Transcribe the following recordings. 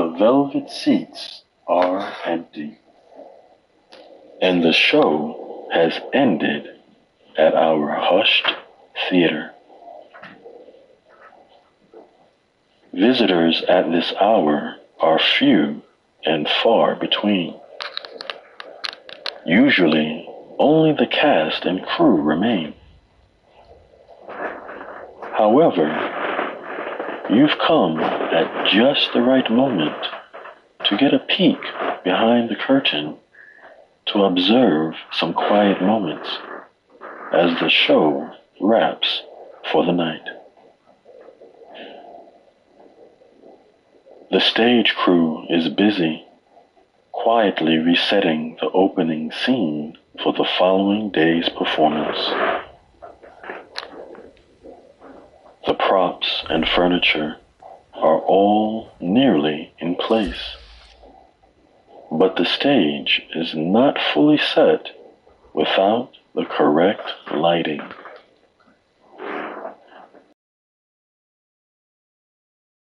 The velvet seats are empty, and the show has ended at our hushed theater. Visitors at this hour are few and far between. Usually, only the cast and crew remain. However, you've come at just the right moment to get a peek behind the curtain to observe some quiet moments as the show wraps for the night. The stage crew is busy, quietly resetting the opening scene for the following day's performance. The props and furniture are all nearly in place, but the stage is not fully set without the correct lighting.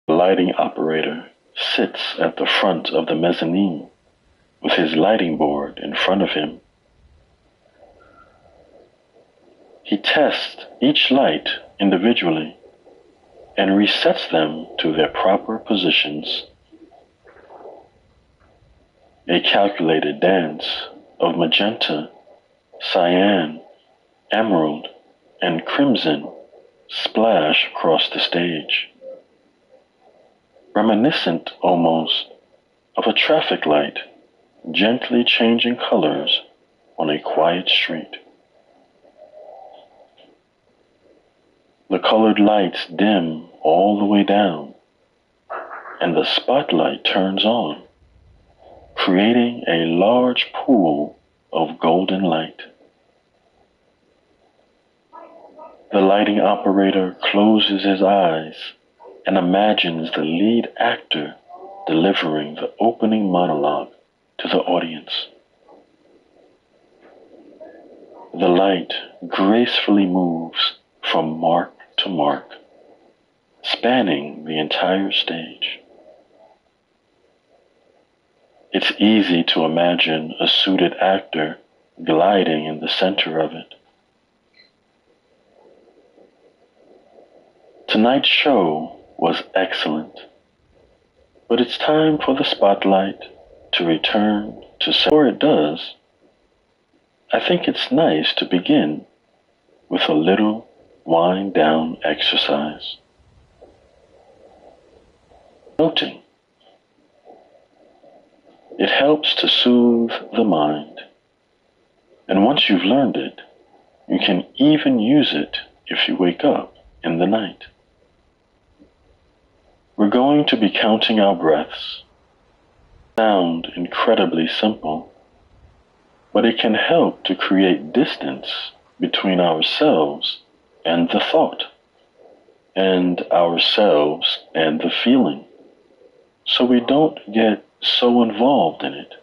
The lighting operator sits at the front of the mezzanine with his lighting board in front of him. He tests each light individually and resets them to their proper positions. A calculated dance of magenta, cyan, emerald, and crimson splash across the stage, reminiscent almost of a traffic light gently changing colors on a quiet street. The colored lights dim all the way down, and the spotlight turns on, creating a large pool of golden light. The lighting operator closes his eyes and imagines the lead actor delivering the opening monologue to the audience. The light gracefully moves from mark to mark, spanning the entire stage. It's easy to imagine a suited actor gliding in the center of it. Tonight's show was excellent, but it's time for the spotlight to return to before it does, I think it's nice to begin with a little wind down exercise. Noting. It helps to soothe the mind, and once you've learned it, you can even use it if you wake up in the night. We're going to be counting our breaths. Sound incredibly simple, but it can help to create distance between ourselves and the thought, and ourselves and the feeling, so we don't get so involved in it.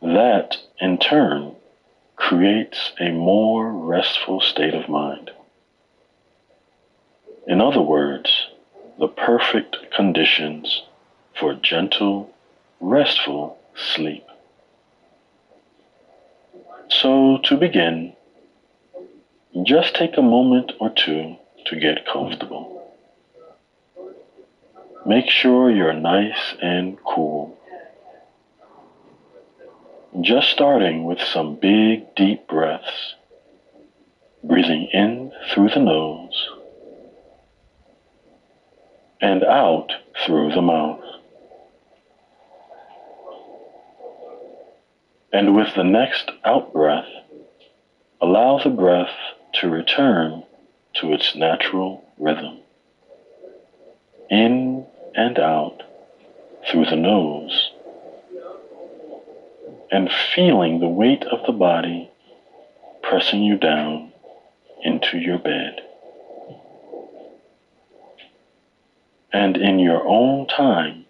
That, in turn, creates a more restful state of mind. In other words, the perfect conditions for gentle, restful sleep. So, to begin, just take a moment or two to get comfortable. Make sure you're nice and cool. Just starting with some big, deep breaths, breathing in through the nose and out through the mouth. And with the next out-breath, allow the breath to return to its natural rhythm. In and out through the nose, and feeling the weight of the body pressing you down into your bed. And in your own time,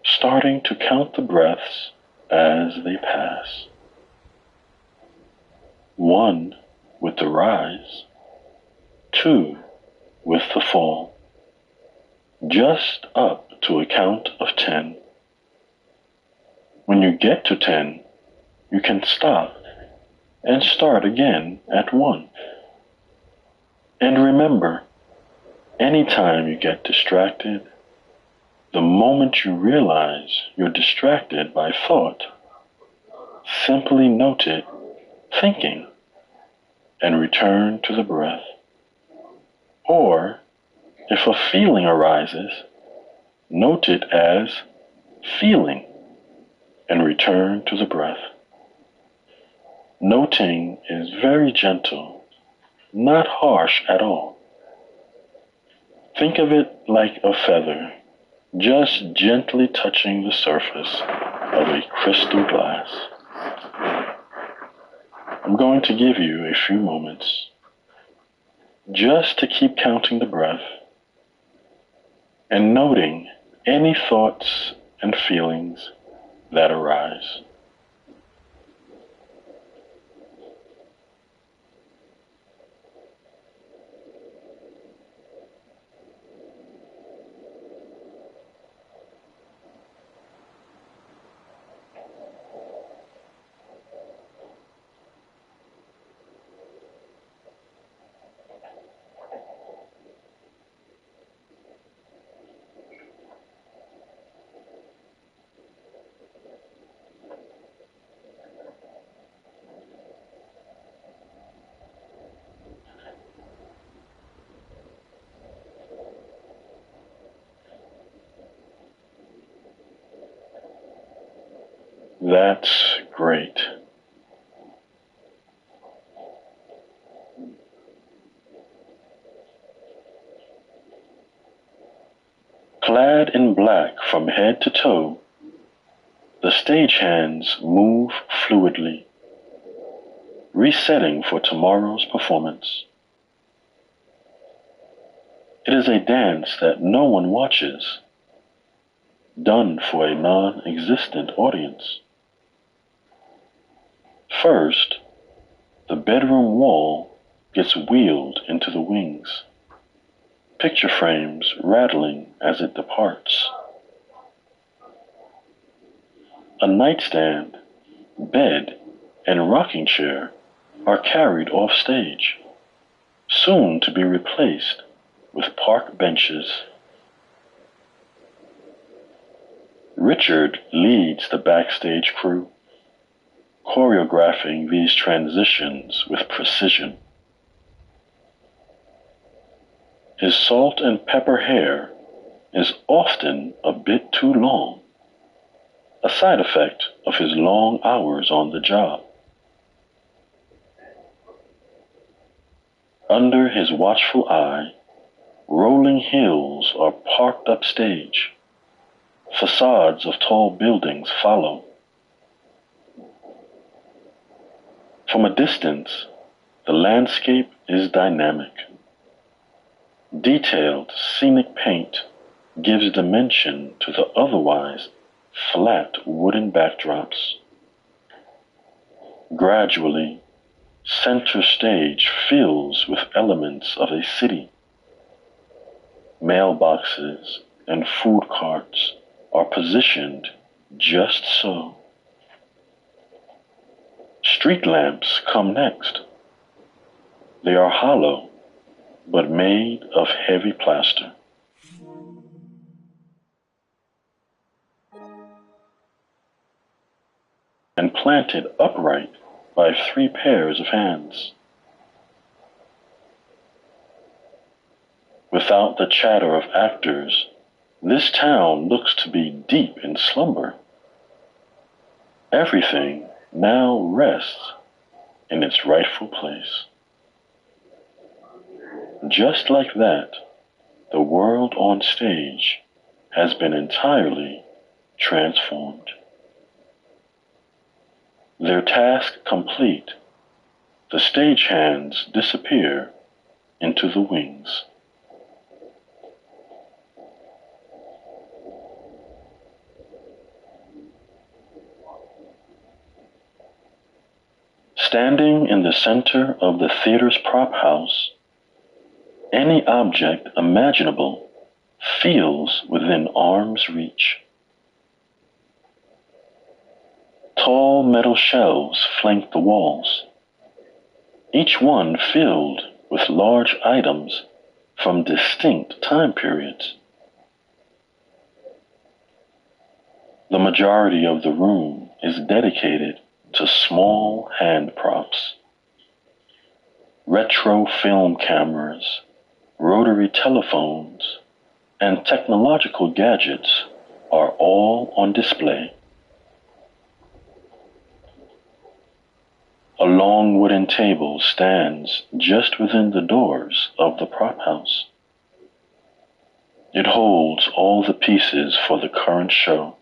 starting to count the breaths as they pass. 1 with the rise, 2 with the fall, just up to a count of 10. When you get to 10, you can stop and start again at 1. And remember, anytime you get distracted, the moment you realize you're distracted by thought, simply note it thinking and return to the breath. Or, if a feeling arises, note it as feeling and return to the breath. Noting is very gentle, not harsh at all. Think of it like a feather, just gently touching the surface of a crystal glass. I'm going to give you a few moments just to keep counting the breath and noting any thoughts and feelings that arise. That's great. Clad in black from head to toe, the stagehands move fluidly, resetting for tomorrow's performance. It is a dance that no one watches, done for a non-existent audience. First, the bedroom wall gets wheeled into the wings, picture frames rattling as it departs. A nightstand, bed, and rocking chair are carried off stage, soon to be replaced with park benches. Richard leads the backstage crew, choreographing these transitions with precision. His salt and pepper hair is often a bit too long, a side effect of his long hours on the job. Under his watchful eye, rolling hills are parked upstage. Facades of tall buildings follow. From a distance, the landscape is dynamic. Detailed scenic paint gives dimension to the otherwise flat wooden backdrops. Gradually, center stage fills with elements of a city. Mailboxes and food carts are positioned just so. Street lamps come next. They are hollow, but made of heavy plaster. And planted upright by 3 pairs of hands. Without the chatter of actors, this town looks to be deep in slumber. Everything now rests in its rightful place. Just like that, the world on stage has been entirely transformed. Their task complete, the stagehands disappear into the wings. Standing in the center of the theater's prop house, any object imaginable feels within arm's reach. Tall metal shelves flank the walls, each one filled with large items from distinct time periods. The majority of the room is dedicated to small hand props. Retro film cameras, rotary telephones, and technological gadgets are all on display. A long wooden table stands just within the doors of the prop house. It holds all the pieces for the current show.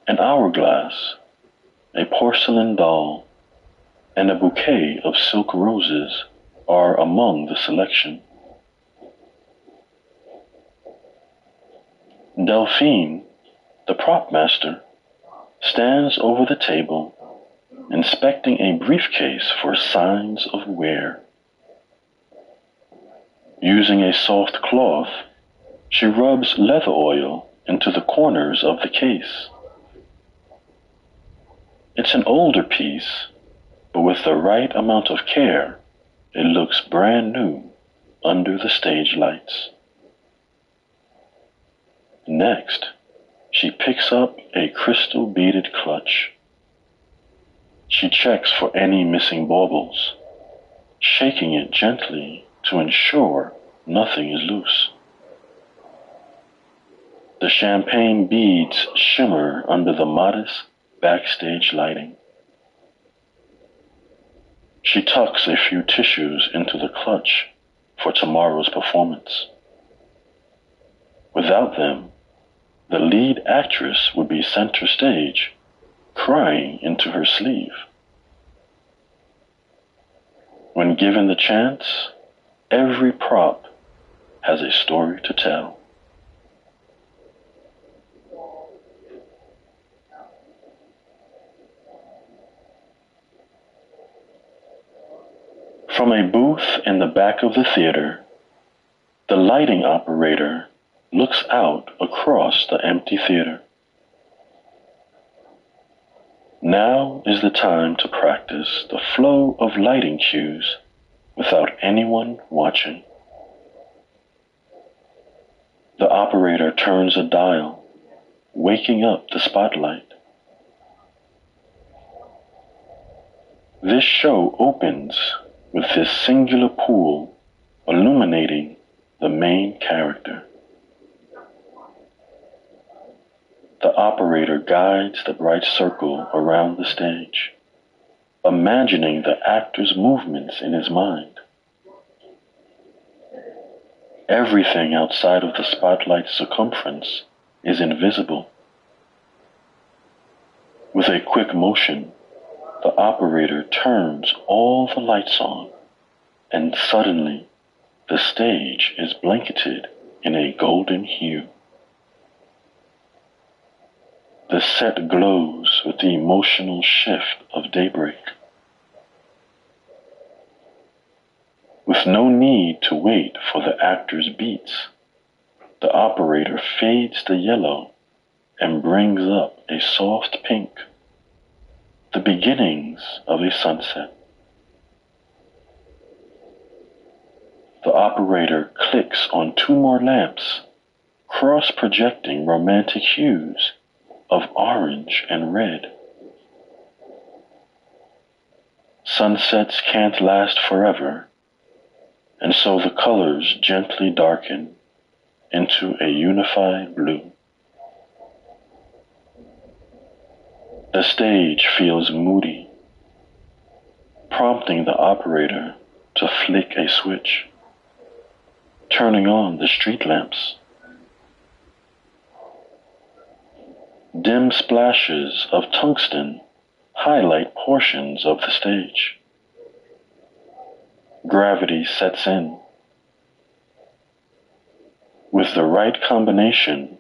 An hourglass, a porcelain doll, and a bouquet of silk roses are among the selection. Delphine, the prop master, stands over the table, inspecting a briefcase for signs of wear. Using a soft cloth, she rubs leather oil into the corners of the case. It's an older piece, but with the right amount of care, it looks brand new under the stage lights. Next, she picks up a crystal beaded clutch. She checks for any missing baubles, shaking it gently to ensure nothing is loose. The champagne beads shimmer under the modest backstage lighting. She tucks a few tissues into the clutch for tomorrow's performance. Without them, the lead actress would be center stage, crying into her sleeve. When given the chance, every prop has a story to tell. From a booth in the back of the theater, the lighting operator looks out across the empty theater. Now is the time to practice the flow of lighting cues without anyone watching. The operator turns a dial, waking up the spotlight. This show opens with this singular pool illuminating the main character. The operator guides the bright circle around the stage, imagining the actor's movements in his mind. Everything outside of the spotlight's circumference is invisible. With a quick motion, the operator turns all the lights on, and suddenly the stage is blanketed in a golden hue. The set glows with the emotional shift of daybreak. With no need to wait for the actor's beats, the operator fades the yellow and brings up a soft pink, the beginnings of a sunset. The operator clicks on two more lamps, cross-projecting romantic hues of orange and red. Sunsets can't last forever, and so the colors gently darken into a unified blue. The stage feels moody, prompting the operator to flick a switch, turning on the street lamps. Dim splashes of tungsten highlight portions of the stage. Gravity sets in. With the right combination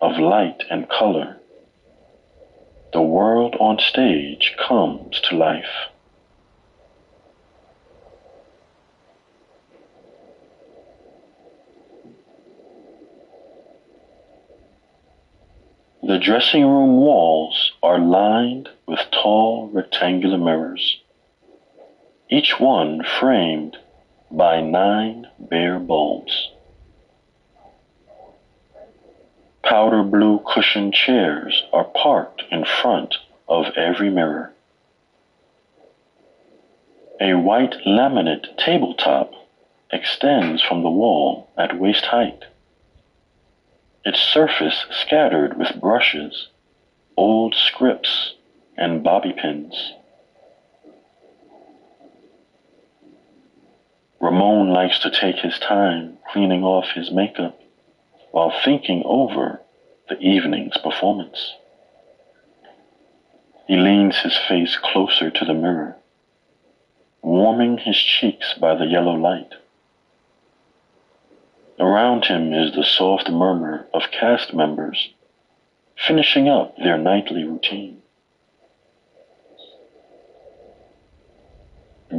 of light and color, the world on stage comes to life. The dressing room walls are lined with tall rectangular mirrors, each one framed by 9 bare bulbs. Powder blue cushioned chairs are parked in front of every mirror. A white laminate tabletop extends from the wall at waist height, its surface scattered with brushes, old scripts, and bobby pins. Ramon likes to take his time cleaning off his makeup while thinking over the evening's performance. He leans his face closer to the mirror, warming his cheeks by the yellow light. Around him is the soft murmur of cast members finishing up their nightly routine.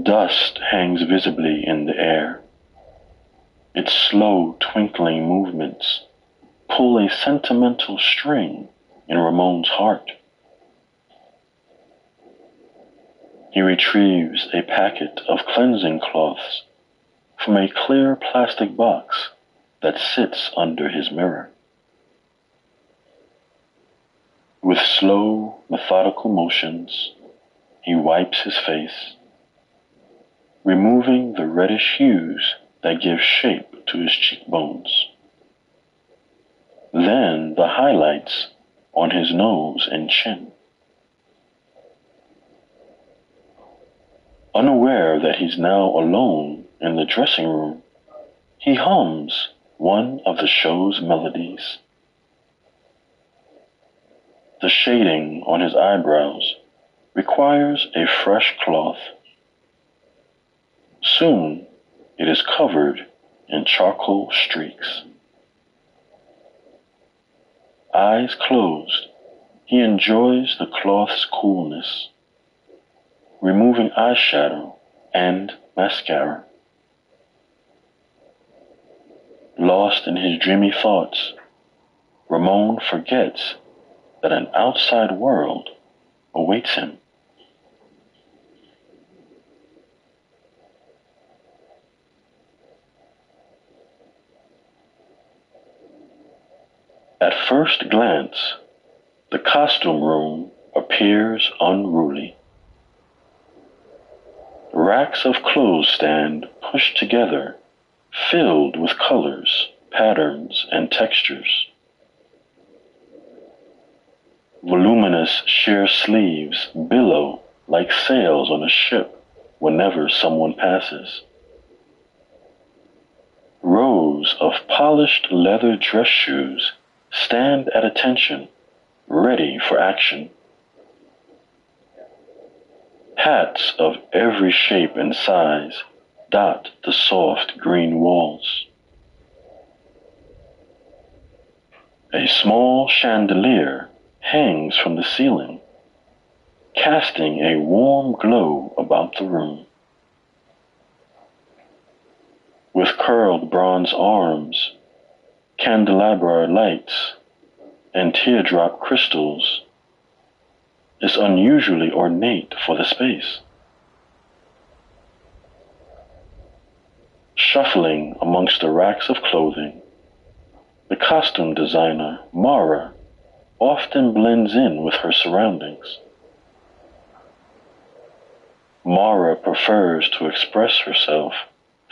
Dust hangs visibly in the air. Its slow, twinkling movements pull a sentimental string in Ramon's heart. He retrieves a packet of cleansing cloths from a clear plastic box that sits under his mirror. With slow, methodical motions, he wipes his face, removing the reddish hues that give shape to his cheekbones. Then the highlights on his nose and chin. Unaware that he's now alone in the dressing room, he hums one of the show's melodies. The shading on his eyebrows requires a fresh cloth. Soon it is covered in charcoal streaks. Eyes closed, he enjoys the cloth's coolness, removing eyeshadow and mascara. Lost in his dreamy thoughts, Ramon forgets that an outside world awaits him. At first glance, the costume room appears unruly. Racks of clothes stand pushed together, filled with colors, patterns, and textures. Voluminous sheer sleeves billow like sails on a ship whenever someone passes. Rows of polished leather dress shoes stand at attention, ready for action. Hats of every shape and size dot the soft green walls. A small chandelier hangs from the ceiling, casting a warm glow about the room. With curled bronze arms, candelabra lights, and teardrop crystals, is unusually ornate for the space. Shuffling amongst the racks of clothing, the costume designer, Mara, often blends in with her surroundings. Mara prefers to express herself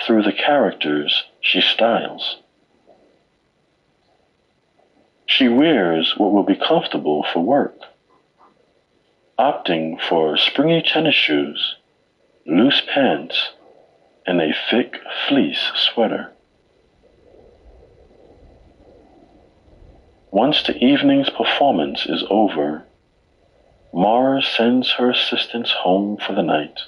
through the characters she styles. She wears what will be comfortable for work, opting for springy tennis shoes, loose pants, and a thick fleece sweater. Once the evening's performance is over, Mara sends her assistants home for the night.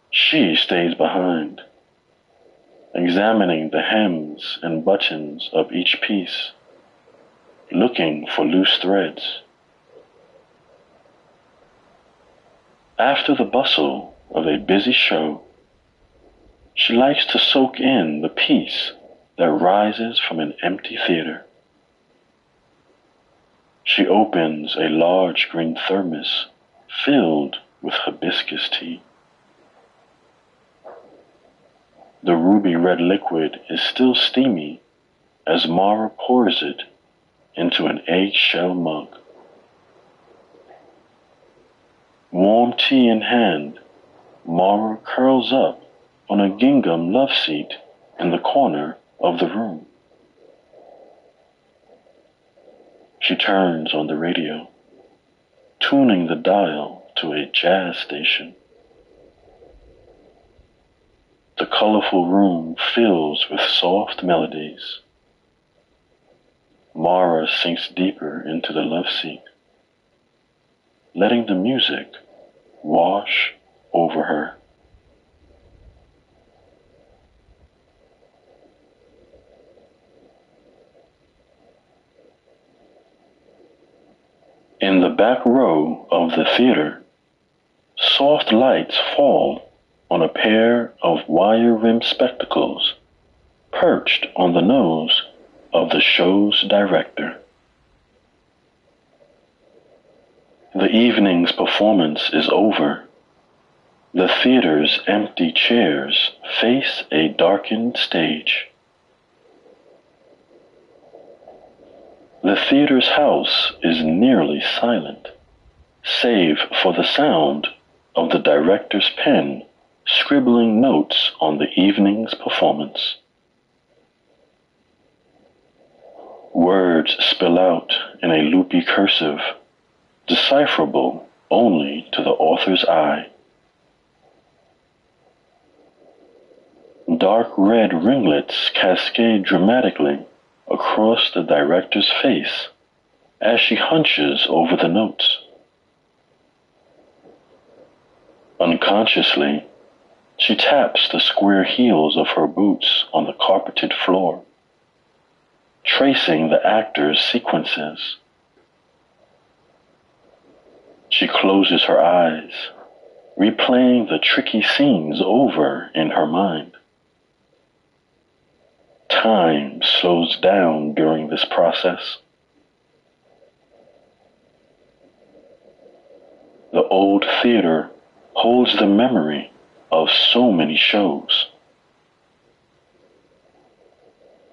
She stays behind, examining the hems and buttons of each piece, looking for loose threads. After the bustle of a busy show, she likes to soak in the peace that rises from an empty theater. She opens a large green thermos filled with hibiscus tea. The ruby red liquid is still steamy as Mara pours it into an eggshell mug. Warm tea in hand, Mara curls up on a gingham love seat in the corner of the room. She turns on the radio, tuning the dial to a jazz station. The colorful room fills with soft melodies. Mara sinks deeper into the love seat, letting the music wash over her. In the back row of the theater, soft lights fall on a pair of wire-rimmed spectacles perched on the nose of the show's director. The evening's performance is over. The theater's empty chairs face a darkened stage. The theater's house is nearly silent, save for the sound of the director's pen scribbling notes on the evening's performance. Words spill out in a loopy cursive, decipherable only to the author's eye. Dark red ringlets cascade dramatically across the director's face as she hunches over the notes. Unconsciously, she taps the square heels of her boots on the carpeted floor, tracing the actor's sequences. She closes her eyes, replaying the tricky scenes over in her mind. Time slows down during this process. The old theater holds the memory of so many shows.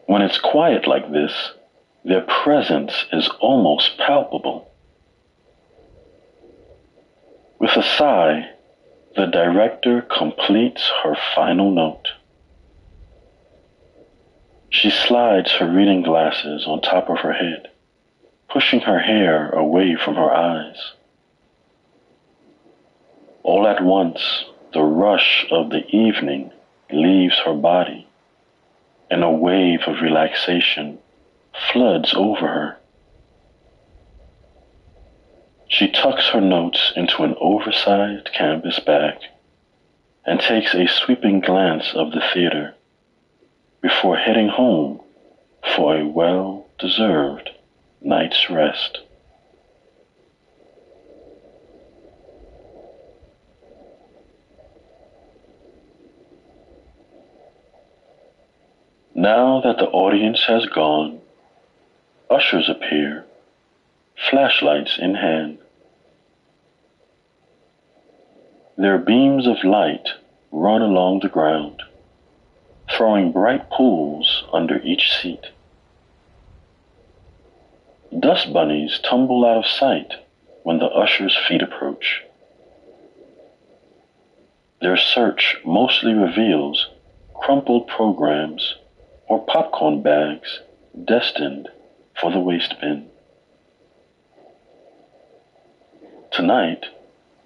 When it's quiet like this, their presence is almost palpable. With a sigh, the director completes her final note. She slides her reading glasses on top of her head, pushing her hair away from her eyes. All at once, the rush of the evening leaves her body, and a wave of relaxation floods over her. She tucks her notes into an oversized canvas bag and takes a sweeping glance of the theater before heading home for a well-deserved night's rest. Now that the audience has gone, ushers appear, flashlights in hand. Their beams of light run along the ground, throwing bright pools under each seat. Dust bunnies tumble out of sight when the usher's feet approach. Their search mostly reveals crumpled programs or popcorn bags destined for the waste bin. Tonight,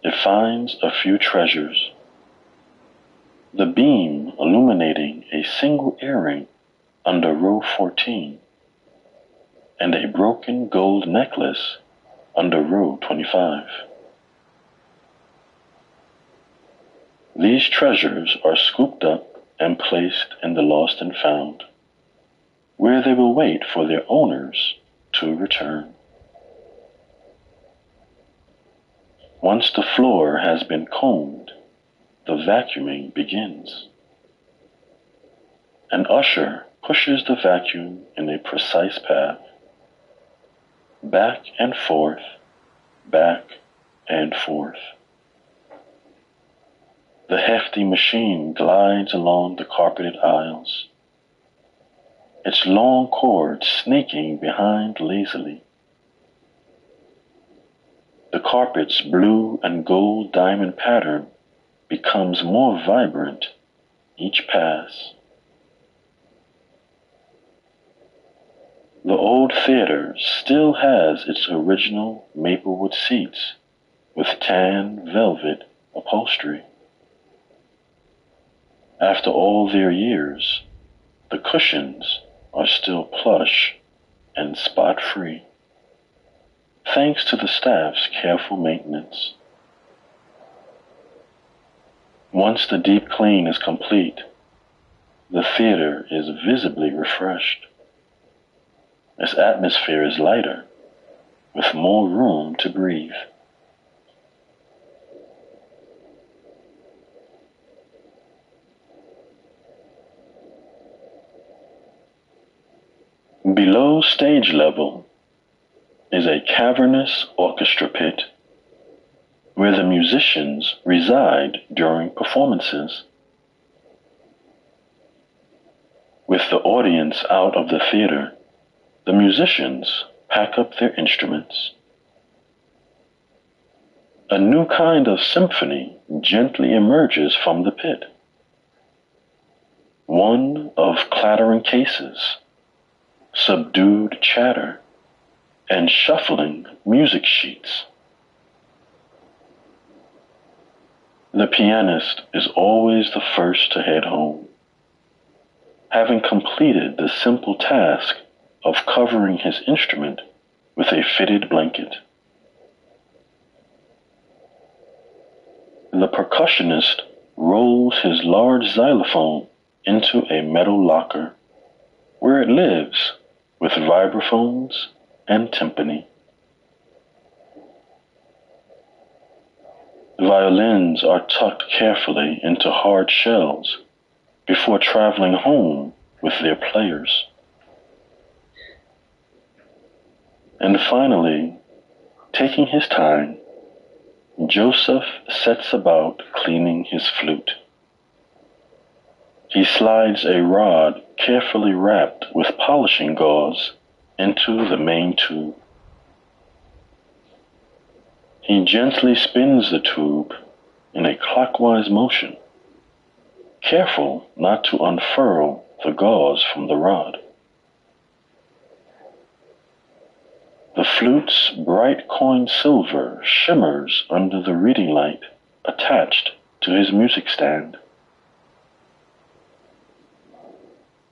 it finds a few treasures. The beam illuminating a single earring under row 14, and a broken gold necklace under row 25. These treasures are scooped up and placed in the lost and found, where they will wait for their owners to return. Once the floor has been combed, the vacuuming begins. An usher pushes the vacuum in a precise path. back and forth, back and forth. The hefty machine glides along the carpeted aisles, its long cord snaking behind lazily. The carpet's blue and gold diamond pattern becomes more vibrant each pass. The old theater still has its original maplewood seats with tan velvet upholstery. After all their years, the cushions are still plush and spot-free, thanks to the staff's careful maintenance. Once the deep clean is complete, the theater is visibly refreshed. Its atmosphere is lighter, with more room to breathe. Below stage level is a cavernous orchestra pit where the musicians reside during performances. With the audience out of the theater, the musicians pack up their instruments. A new kind of symphony gently emerges from the pit, one of clattering cases, subdued chatter, and shuffling music sheets. The pianist is always the first to head home, having completed the simple task of covering his instrument with a fitted blanket. The percussionist rolls his large xylophone into a metal locker, where it lives with vibraphones and timpani. Violins are tucked carefully into hard shells before traveling home with their players. And finally, taking his time, Joseph sets about cleaning his flute. He slides a rod carefully wrapped with polishing gauze into the main tube. He gently spins the tube in a clockwise motion, careful not to unfurl the gauze from the rod. The flute's bright coin silver shimmers under the reading light attached to his music stand.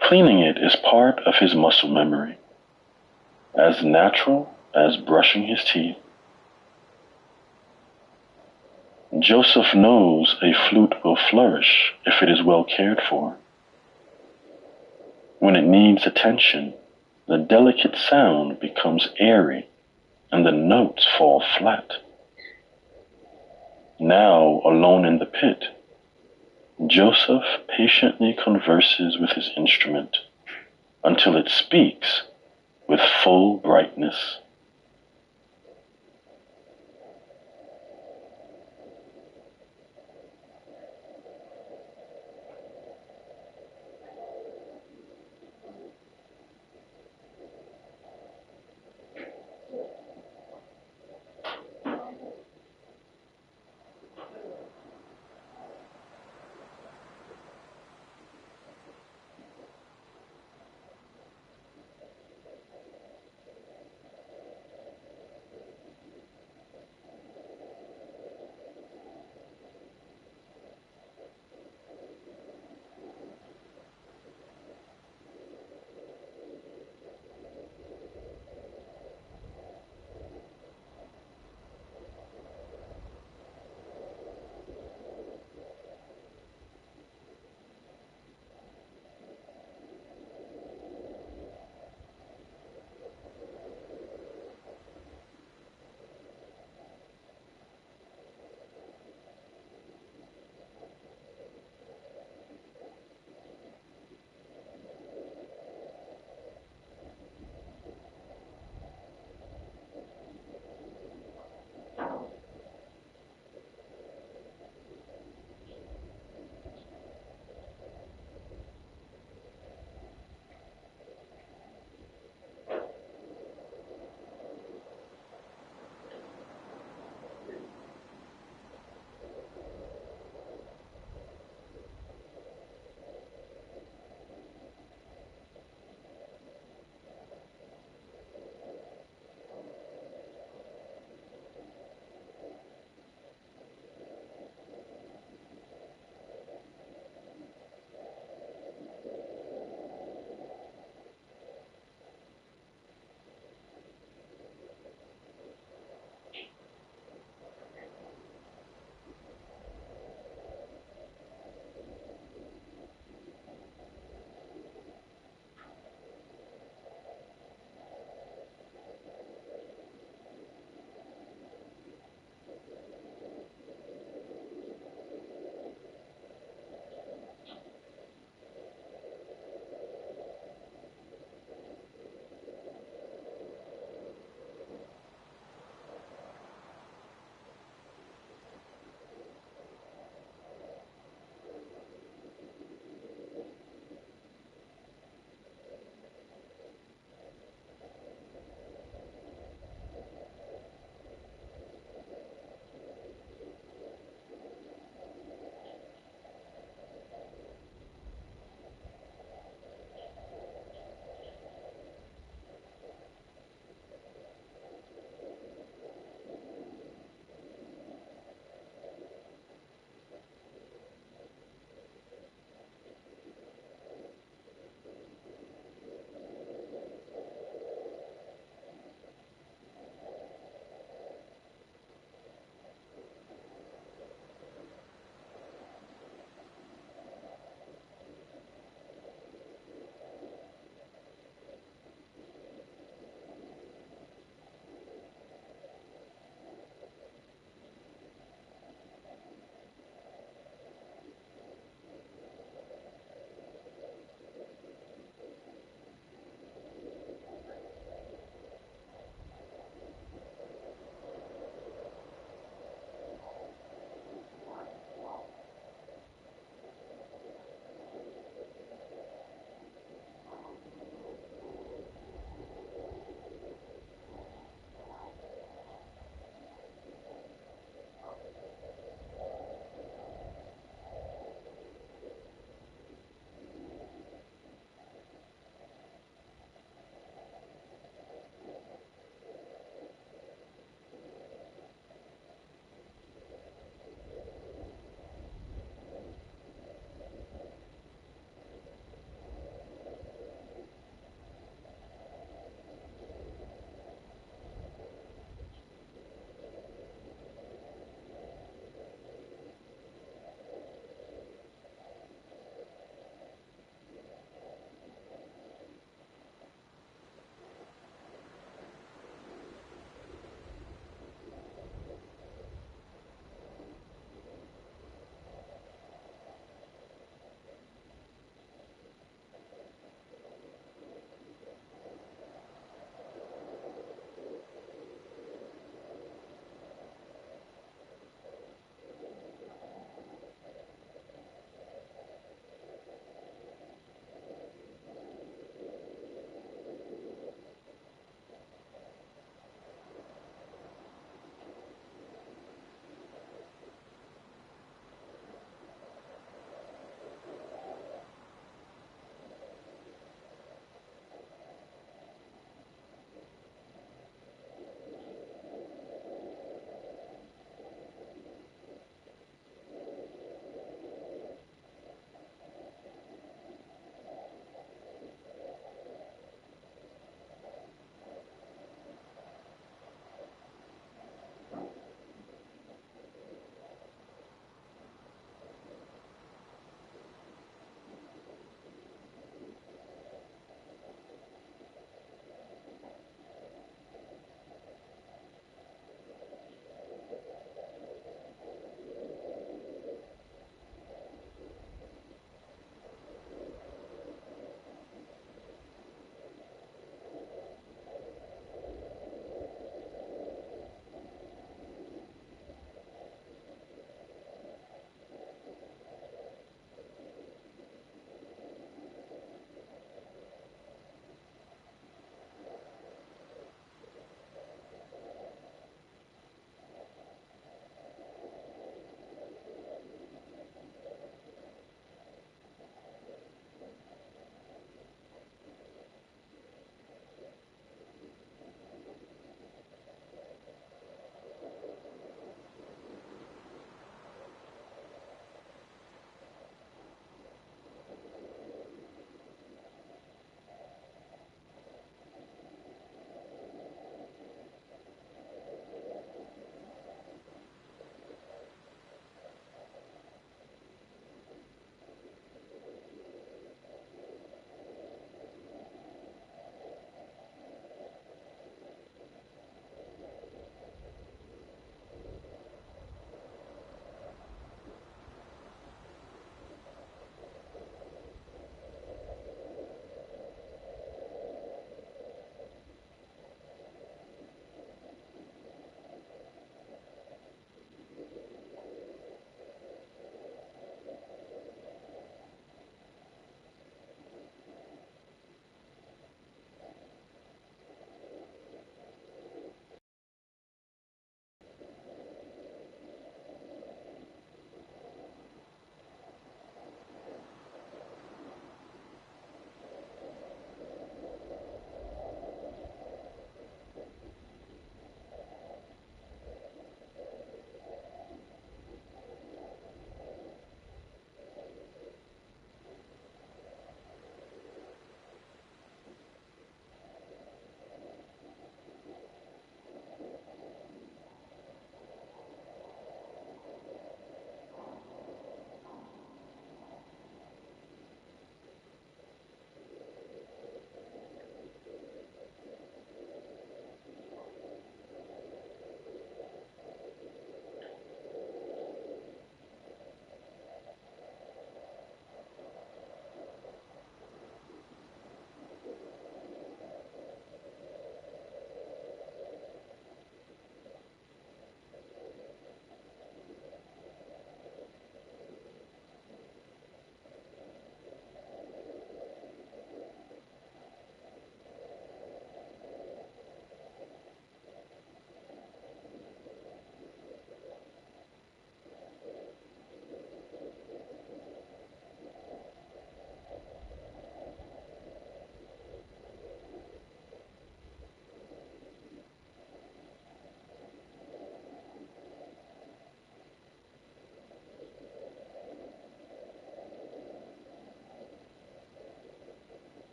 Cleaning it is part of his muscle memory, as natural as brushing his teeth. Joseph knows a flute will flourish if it is well cared for. When it needs attention, the delicate sound becomes airy and the notes fall flat. Now, alone in the pit, Joseph patiently converses with his instrument until it speaks with full brightness.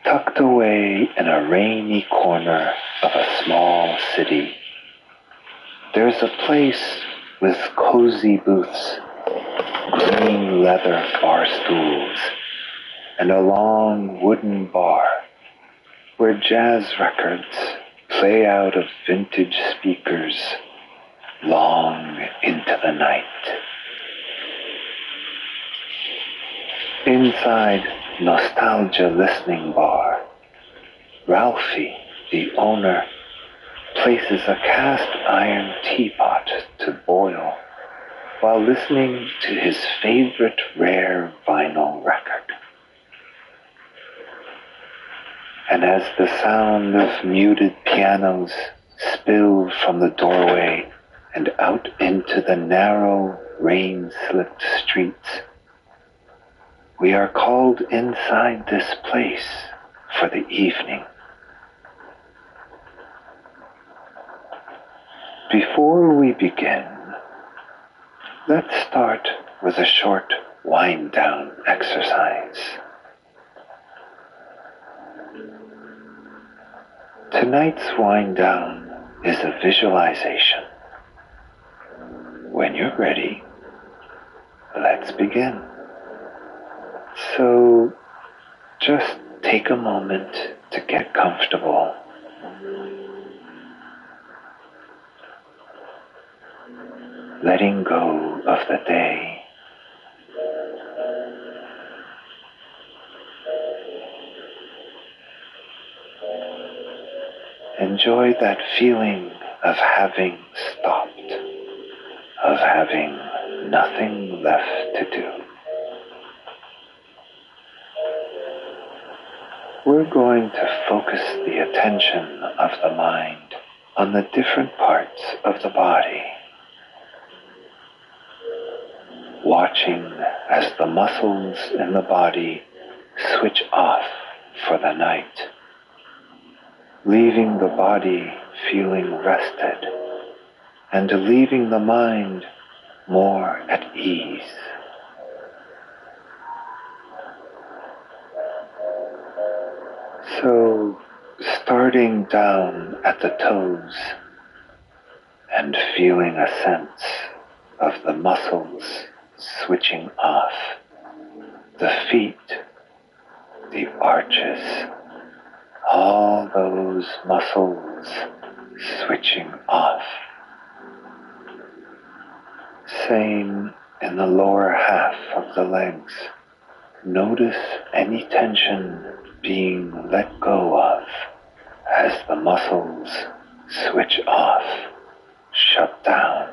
Tucked away in a rainy corner of a small city, there's a place with cozy booths, green leather bar stools, and a long wooden bar where jazz records play out of vintage speakers long into the night. Inside Nostalgia Listening Bar, Ralphie, the owner, places a cast iron teapot to boil while listening to his favorite rare vinyl record. And as the sound of muted pianos spilled from the doorway and out into the narrow, rain-slipped streets, we are called inside this place for the evening. Before we begin, let's start with a short wind-down exercise. Tonight's wind-down is a visualization. When you're ready, let's begin. So, just take a moment to get comfortable. Letting go of the day. Enjoy that feeling of having stopped, of having nothing left to do. We're going to focus the attention of the mind on the different parts of the body, watching as the muscles in the body switch off for the night, leaving the body feeling rested and leaving the mind more at ease. So, starting down at the toes and feeling a sense of the muscles switching off, the feet, the arches, all those muscles switching off. Same in the lower half of the legs. Notice any tension being let go of as the muscles switch off, shut down.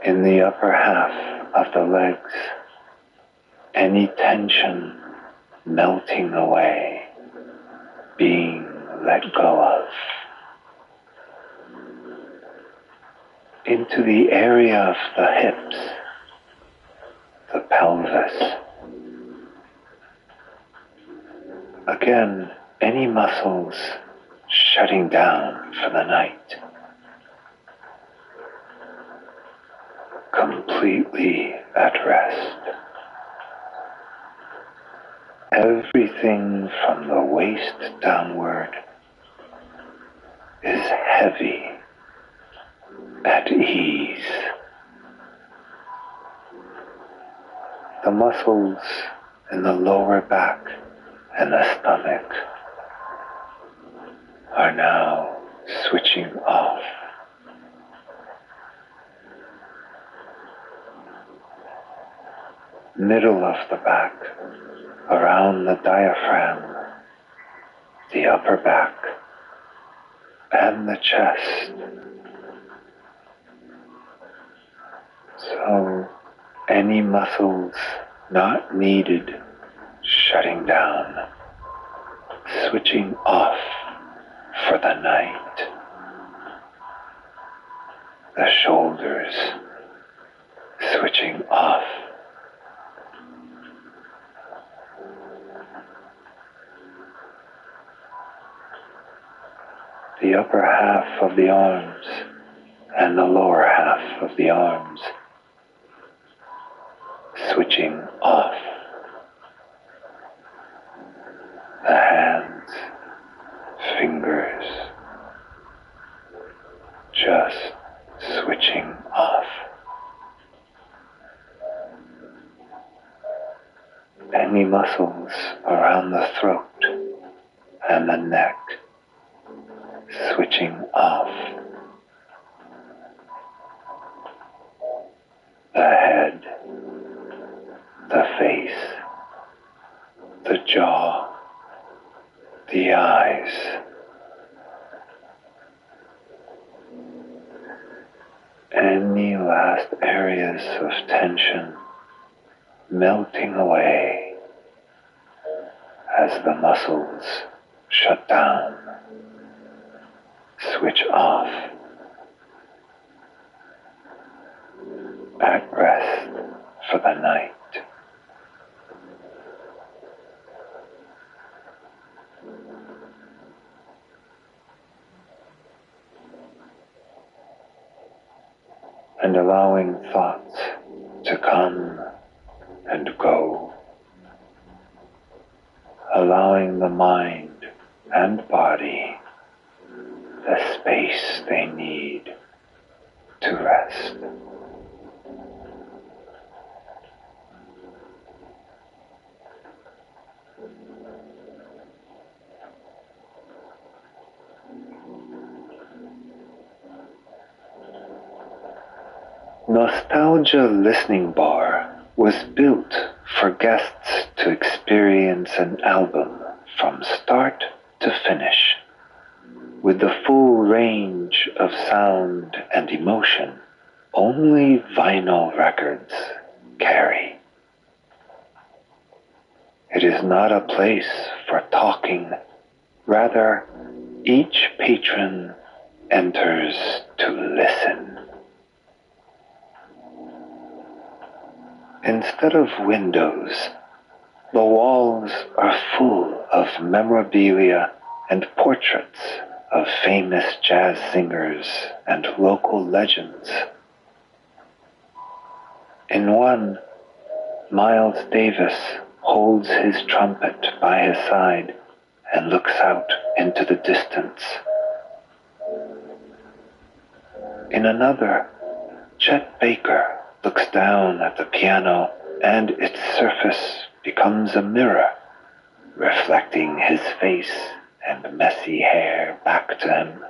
In the upper half of the legs, any tension melting away, being let go of. Into the area of the hips, the pelvis. Again, any muscles shutting down for the night. Completely at rest. Everything from the waist downward is heavy, at ease. The muscles in the lower back and the stomach are now switching off. Middle of the back, around the diaphragm, the upper back, and the chest. So, any muscles not needed shutting down, switching off for the night. The shoulders switching off. The upper half of the arms and the lower half of the arms switching off. around the throat and the neck, switching off. The head, the face, the jaw, the eyes. Any last areas of tension melting away as the muscles shut down, switch off, at rest for the night. And allowing thoughts to come and go, allowing the mind and body the space they need to rest. Nostalgia Listening Bar was built for guests to experience an album from start to finish, with the full range of sound and emotion only vinyl records carry. It is not a place for talking, rather, each patron enters to listen. Instead of windows, the walls are full of memorabilia and portraits of famous jazz singers and local legends. In one, Miles Davis holds his trumpet by his side and looks out into the distance. In another, Chet Baker looks down at the piano and its surface becomes a mirror, reflecting his face and messy hair back to him.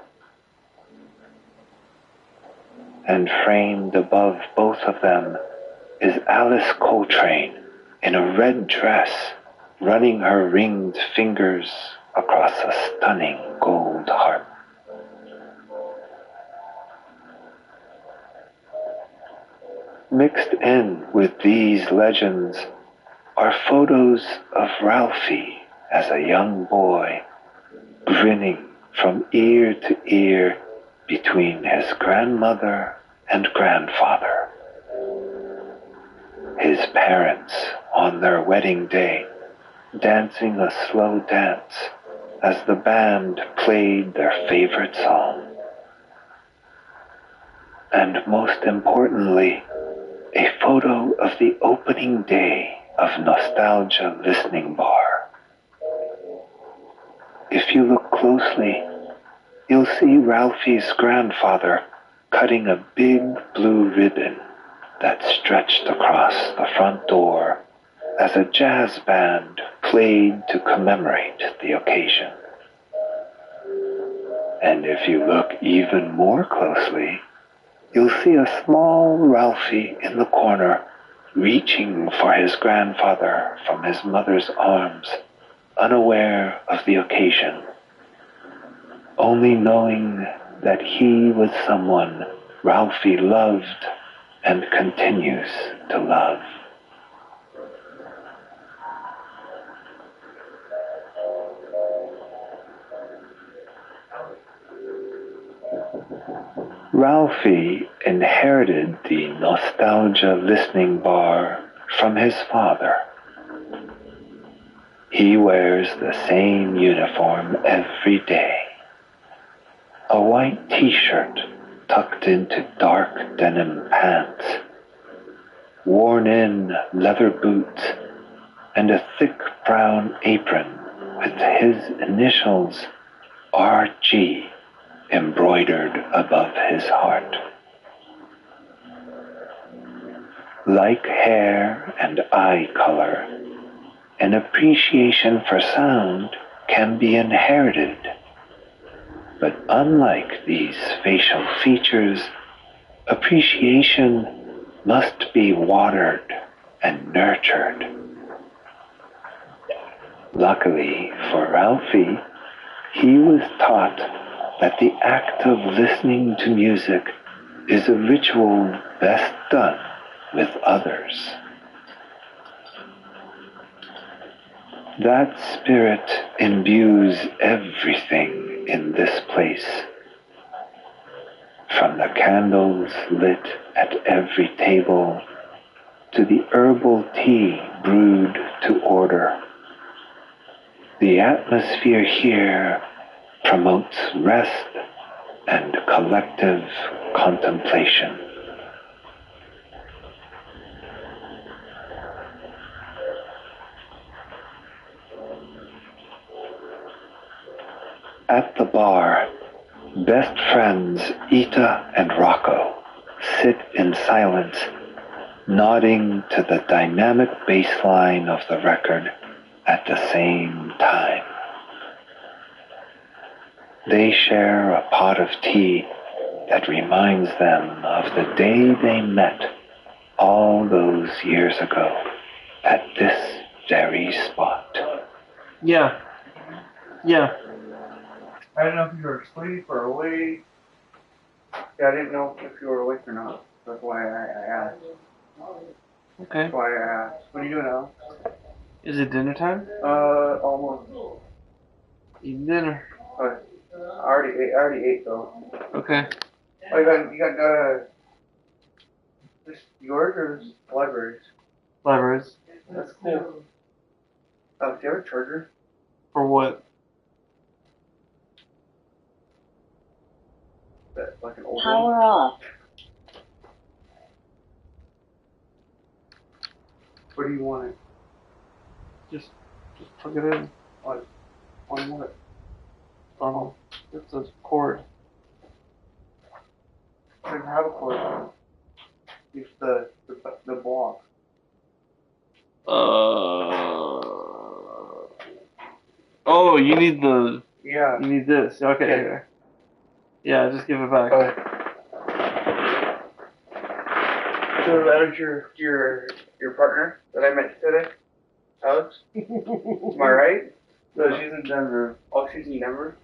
And framed above both of them is Alice Coltrane in a red dress, running her ringed fingers across a stunning gold harp. Mixed in with these legends are photos of Ralphie as a young boy, grinning from ear to ear between his grandmother and grandfather. His parents on their wedding day, dancing a slow dance as the band played their favorite song. And most importantly, a photo of the opening day of Nostalgia Listening Bar. If you look closely, you'll see Ralphie's grandfather cutting a big blue ribbon that stretched across the front door as a jazz band played to commemorate the occasion. And if you look even more closely, you'll see a small Ralphie in the corner reaching for his grandfather from his mother's arms, unaware of the occasion, only knowing that he was someone Ralphie loved and continues to love. Ralphie inherited the Nostalgia Listening Bar from his father. He wears the same uniform every day. A white t-shirt tucked into dark denim pants, worn-in leather boots, and a thick brown apron with his initials RG embroidered above his heart. Like hair and eye color, An appreciation for sound can be inherited, but unlike these facial features, appreciation must be watered and nurtured. Luckily for Ralphie, he was taught that the act of listening to music is a ritual best done with others. That spirit imbues everything in this place, from the candles lit at every table to the herbal tea brewed to order. The atmosphere here promotes rest and collective contemplation. At the bar, best friends Ita and Rocco sit in silence, nodding to the dynamic bass line of the record at the same time. They share a pot of tea that reminds them of the day they met all those years ago at this very spot. Yeah. I didn't know if you were asleep or awake. Yeah, I didn't know if you were awake or not. That's why I asked. Okay. That's why I asked. What are you doing now? Is it dinner time? Almost. Eating dinner. I already ate though. Okay. Oh, you got this yours or this library's? Libraries. That's cool. Do you have a charger? For what? That like an old Power one? off. Where do you want it? Just plug it in. On what? It's a cord. I don't have a cord. It's the block. Oh, you need the. Yeah. You need this. Okay. Okay. Yeah, just give it back. Okay. So that is your partner that I met today, Alex? Am I right? No, she's in Denver. Oh, she's in Denver?